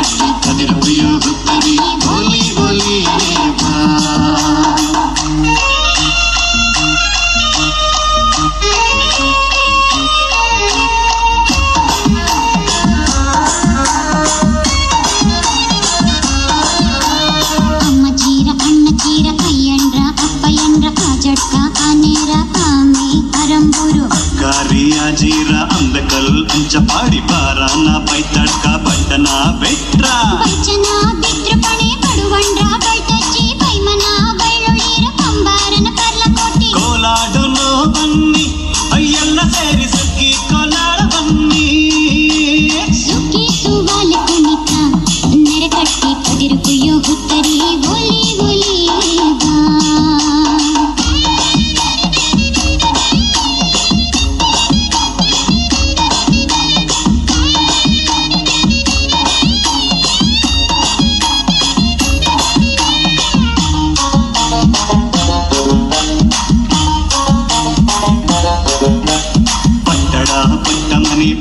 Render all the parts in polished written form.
ಕಟ್ಟಿ ಕದಿರುವೆಯೋ ಹುತ್ತರಿ ಬೋಲಿ ಬೋಲಿ ಬಾ. జీర అందకల్ అంచపాడి బారాన బైతడ్క బట్టన బెట్రా బైచన బిద్రపణೆ బడువండ్ర బైటచ్చి బైమన బైಳುಳೀರ ಕಂಬಾರನ ಕರ್ಲಕೋಟಿ ಕೋಲಾಡುನೋ ಬನ್ನಿ ಅಯ್ಯಲ್ಲ ಸೇರಿ ಸುಗ್ಗಿ ಕೋಲಾಡ ಬನ್ನಿ ಸುಗ್ಗಿ ಸುವಾಲೆ ಕುಣಿತ ನೆರೆಕಟ್ಟಿ ಕದಿರುವೆಯೋ ಹುತ್ತರಿ ಬೋಲಿ ಬೋಲಿ ಬಾ.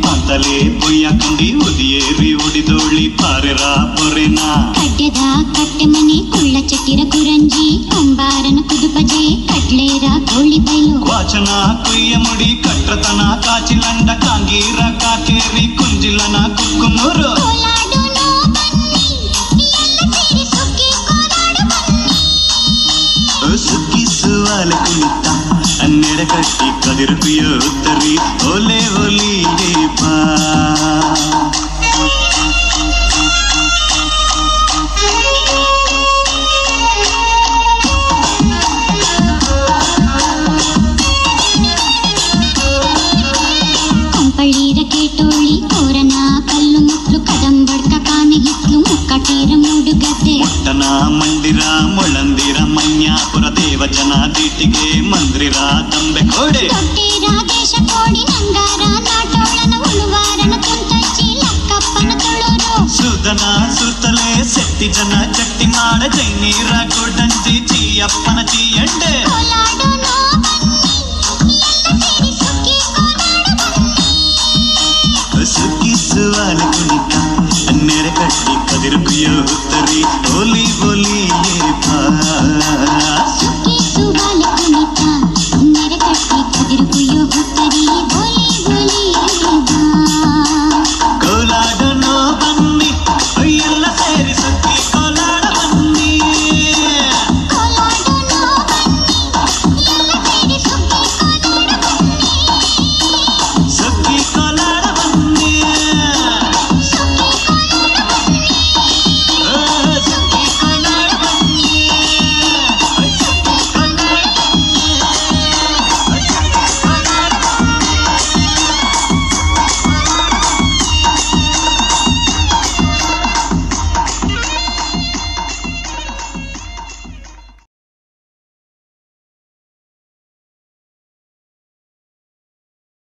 ಪಾತಲೆ ಬೊಯ್ಯಕಂಡಿ ಉದಿಯೇರಿ ಉಡಿದೋಳಿ ಪಾರೆರಾ ಪೊರೆನ ಕಡ್ಡೆದ ಕಟ್ಟೆ ಮನೆ ಕುಳ್ಳ ಚಟ್ಟಿರ ಕುರಂಜಿ ಕಂಬಾರನ ಕುದುಪಜೆ ಕಡ್ಲೇರ ಕೋಳಿ ಬೈಲು ವಾಚನ ಕುಯ್ಯ ಮುಡಿ ಕಟ್ರತನ ಕಾಚಿಲಂಡ ಕಾಂಗೀರ ಕಾಕೇರಿ ಕುಂಜಿಲನ ಕುಕ್ಕುನೂರು ಕೋಲಾಡುನೋ ಬನ್ನಿ ಎಲ್ಲ ಸೇರಿ ಸುಗ್ಗಿ ಕೋಲಾಡ ಬನ್ನಿ. ಸುಗ್ಗಿ ಸುವಾಲೆ ಕುಣಿತ ಅನ್ನೆಡೆ ಕಟ್ಟಿ ಕದಿರುವೆಯೋ ಹುತ್ತರಿ ಓಲೆ ಓಲಿ ಬಾ. ಕಂಪಳೀರ ಕೇಟೋಳಿ ಕೋರನ ಕಲ್ಲು ಮುಟ್ಲು ಕದಂಬಡ್ಕ ಕಾನೆಗಿತ್ಲು ಮುಕ್ಕಟೀರ ಮೂಡುಗದ್ದೆ ಮುಟ್ಟನ ಮಂದಿರ ಮೊಳಂದಿರ ಮನ್ಯಾಪುರ ದೇವಜನ ದೀಟಿಗೆ ಮಂದಿರ ದಂಬೆ ಕೋಡೆ ತೊಟ್ಟೀರ ದೇಶ ಕೋಡಿ ನಂಗಾರ ನಾಟೋಳನ ಉಳುವಾರನ ತುಂತಚ್ಚಿ ಲಕ್ಕಪ್ಪನ ತುಳುರು ಸುಧನ ಸುತ್ತಲೆ ಸೆಟ್ಟಿ ಜನ ಚಟ್ಟಿ ಮಾಡ ಜೈನೀರ ಕೊಡಂಜಿ ಚೀಯಪ್ಪನ ಚೀಯಂಡೆ ಕೋಲಾಡುನೋ ಬನ್ನಿ ಎಲ್ಲ ಸೇರಿ ಸುಗ್ಗಿ ಕೋಲಾಡ ಬನ್ನಿ. ಸುಗ್ಗಿ ಸುವಾಲೆ ಕುಣಿತ ಅನ್ನೆರೆ ಕಟ್ಟಿ ಕದಿರುವೆಯೋ ಹುತ್ತರಿ ಬೋಲಿ ಬೋಲಿ ಬಾ.